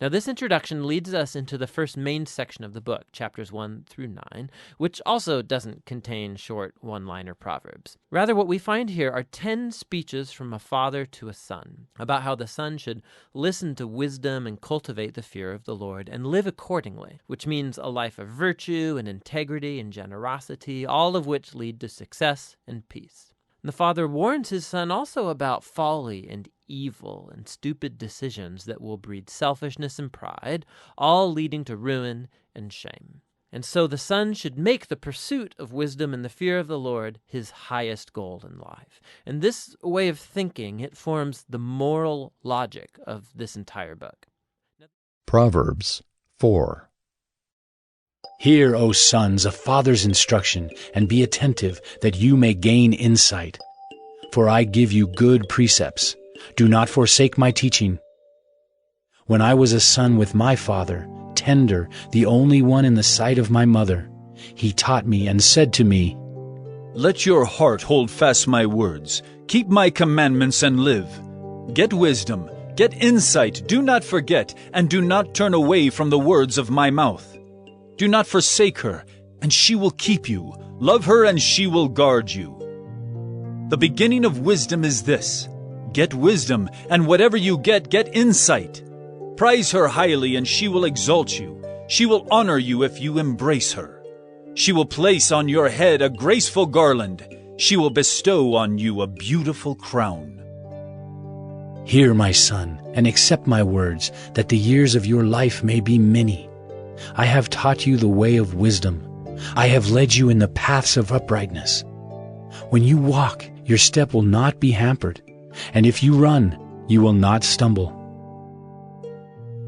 Now, this introduction leads us into the first main section of the book, chapters 1 through 9, which also doesn't contain short one-liner proverbs. Rather, what we find here are 10 speeches from a father to a son about how the son should listen to wisdom and cultivate the fear of the Lord and live accordingly, which means a life of virtue and integrity and generosity, all of which lead to success and peace. And the father warns his son also about folly and evil and stupid decisions that will breed selfishness and pride, all leading to ruin and shame. And so the son should make the pursuit of wisdom and the fear of the Lord his highest goal in life. And this way of thinking, it forms the moral logic of this entire book. Proverbs 4. Hear, O sons, a father's instruction, and be attentive, that you may gain insight. For I give you good precepts. Do not forsake my teaching. When I was a son with my father, tender, the only one in the sight of my mother, he taught me and said to me, Let your heart hold fast my words. Keep my commandments and live. Get wisdom, get insight, do not forget, and do not turn away from the words of my mouth. Do not forsake her, and she will keep you. Love her, and she will guard you. The beginning of wisdom is this: get wisdom, and whatever you get insight. Prize her highly, and she will exalt you. She will honor you if you embrace her. She will place on your head a graceful garland. She will bestow on you a beautiful crown. Hear, my son, and accept my words, that the years of your life may be many. I have taught you the way of wisdom. I have led you in the paths of uprightness. When you walk, your step will not be hampered, and if you run, you will not stumble.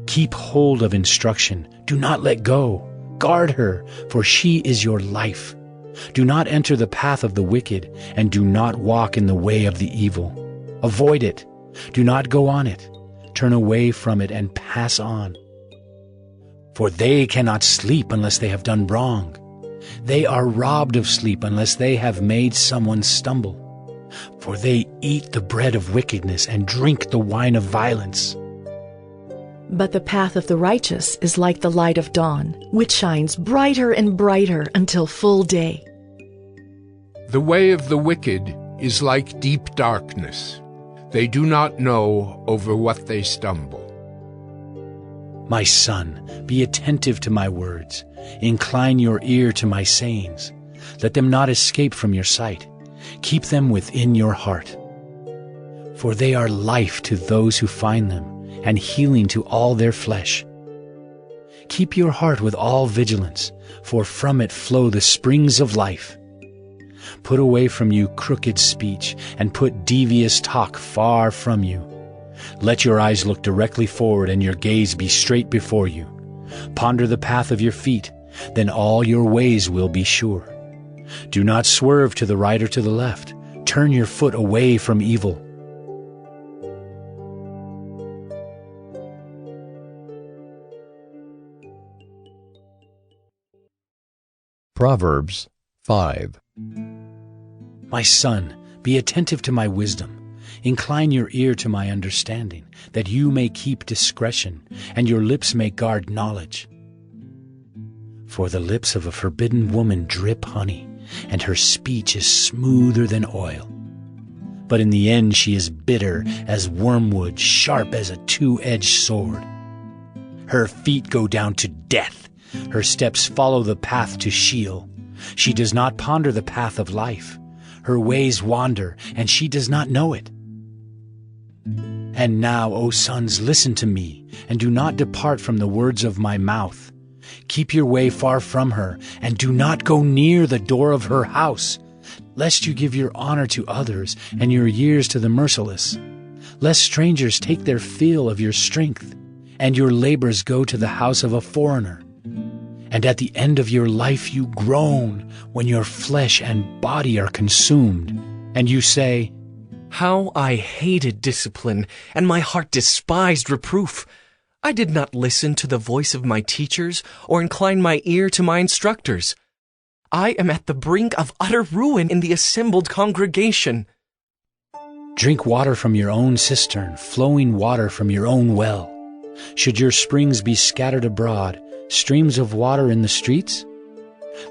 Keep hold of instruction. Do not let go. Guard her, for she is your life. Do not enter the path of the wicked, and do not walk in the way of the evil. Avoid it. Do not go on it. Turn away from it and pass on. For they cannot sleep unless they have done wrong. They are robbed of sleep unless they have made someone stumble. For they eat the bread of wickedness and drink the wine of violence. But the path of the righteous is like the light of dawn, which shines brighter and brighter until full day. The way of the wicked is like deep darkness. They do not know over what they stumble. My son, be attentive to my words. Incline your ear to my sayings. Let them not escape from your sight. Keep them within your heart. For they are life to those who find them, and healing to all their flesh. Keep your heart with all vigilance, for from it flow the springs of life. Put away from you crooked speech, and put devious talk far from you. Let your eyes look directly forward, and your gaze be straight before you. Ponder the path of your feet, then all your ways will be sure. Do not swerve to the right or to the left. Turn your foot away from evil. Proverbs 5. My son, be attentive to my wisdom. Incline your ear to my understanding, that you may keep discretion, and your lips may guard knowledge. For the lips of a forbidden woman drip honey, and her speech is smoother than oil. But in the end she is bitter as wormwood, sharp as a two-edged sword. Her feet go down to death. Her steps follow the path to Sheol. She does not ponder the path of life. Her ways wander, and she does not know it. And now, O sons, listen to me, and do not depart from the words of my mouth. Keep your way far from her, and do not go near the door of her house, lest you give your honor to others, and your years to the merciless. Lest strangers take their fill of your strength, and your labors go to the house of a foreigner. And at the end of your life you groan, when your flesh and body are consumed, and you say, How I hated discipline, and my heart despised reproof. I did not listen to the voice of my teachers, or incline my ear to my instructors. I am at the brink of utter ruin in the assembled congregation. Drink water from your own cistern, flowing water from your own well. Should your springs be scattered abroad, streams of water in the streets?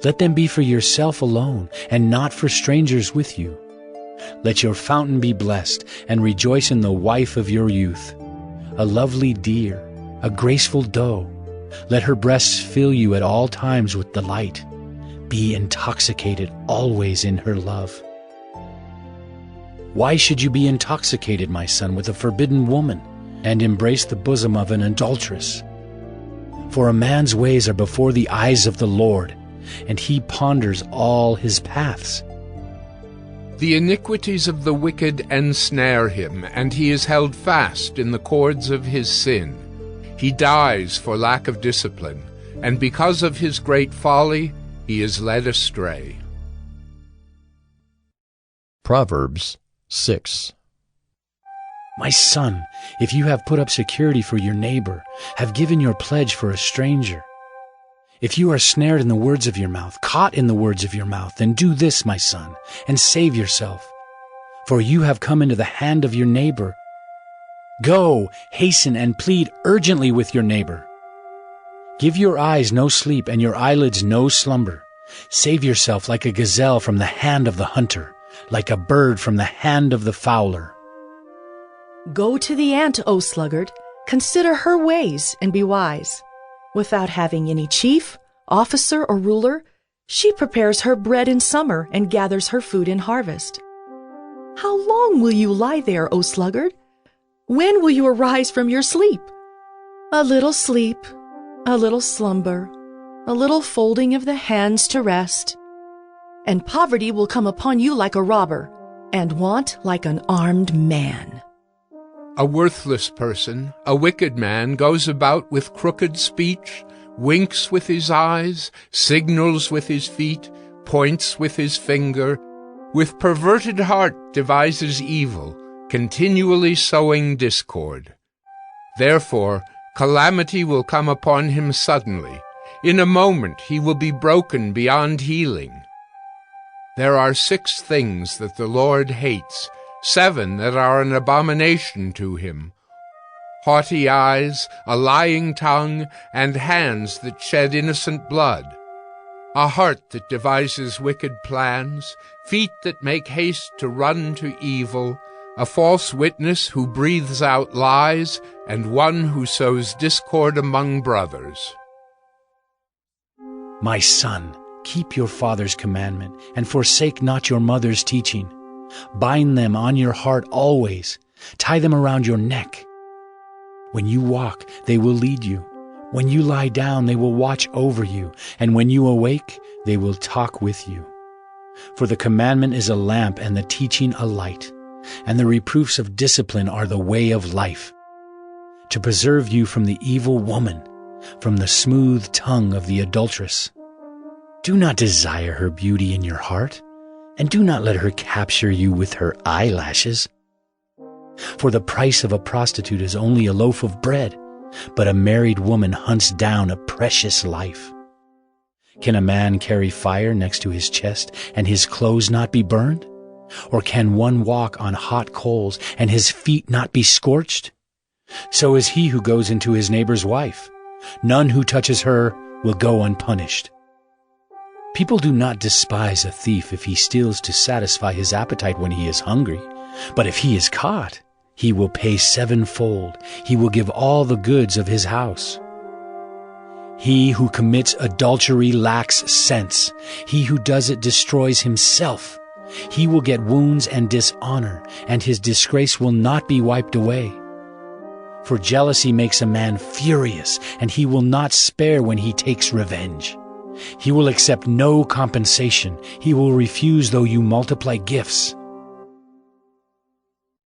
Let them be for yourself alone, and not for strangers with you. Let your fountain be blessed, and rejoice in the wife of your youth, a lovely deer, a graceful doe. Let her breasts fill you at all times with delight. Be intoxicated always in her love. Why should you be intoxicated, my son, with a forbidden woman, and embrace the bosom of an adulteress? For a man's ways are before the eyes of the Lord, and he ponders all his paths. The iniquities of the wicked ensnare him, and he is held fast in the cords of his sin. He dies for lack of discipline, and because of his great folly, he is led astray. Proverbs 6. My son, if you have put up security for your neighbor, have given your pledge for a stranger. If you are snared in the words of your mouth, caught in the words of your mouth, then do this, my son, and save yourself. For you have come into the hand of your neighbor. Go, hasten, and plead urgently with your neighbor. Give your eyes no sleep, and your eyelids no slumber. Save yourself like a gazelle from the hand of the hunter, like a bird from the hand of the fowler. Go to the ant, O sluggard, consider her ways and be wise. Without having any chief, officer, or ruler, she prepares her bread in summer and gathers her food in harvest. How long will you lie there, O sluggard? When will you arise from your sleep? A little sleep, a little slumber, a little folding of the hands to rest. And poverty will come upon you like a robber, and want like an armed man. A worthless person, a wicked man, goes about with crooked speech, winks with his eyes, signals with his feet, points with his finger, with perverted heart devises evil, continually sowing discord. Therefore, calamity will come upon him suddenly. In a moment he will be broken beyond healing. There are 6 things that the Lord hates, 7 that are an abomination to him: haughty eyes, a lying tongue, and hands that shed innocent blood, a heart that devises wicked plans, feet that make haste to run to evil, a false witness who breathes out lies, and one who sows discord among brothers. My son, keep your father's commandment, and forsake not your mother's teaching. Bind them on your heart always. Tie them around your neck. When you walk, they will lead you. When you lie down, they will watch over you. And when you awake, they will talk with you. For the commandment is a lamp, and the teaching a light. And the reproofs of discipline are the way of life, to preserve you from the evil woman, from the smooth tongue of the adulteress. Do not desire her beauty in your heart, and do not let her capture you with her eyelashes. For the price of a prostitute is only a loaf of bread, but a married woman hunts down a precious life. Can a man carry fire next to his chest and his clothes not be burned? Or can one walk on hot coals and his feet not be scorched? So is he who goes into his neighbor's wife. None who touches her will go unpunished. People do not despise a thief if he steals to satisfy his appetite when he is hungry. But if he is caught, he will pay 7-fold. He will give all the goods of his house. He who commits adultery lacks sense. He who does it destroys himself. He will get wounds and dishonor, and his disgrace will not be wiped away. For jealousy makes a man furious, and he will not spare when he takes revenge. He will accept no compensation. He will refuse though you multiply gifts.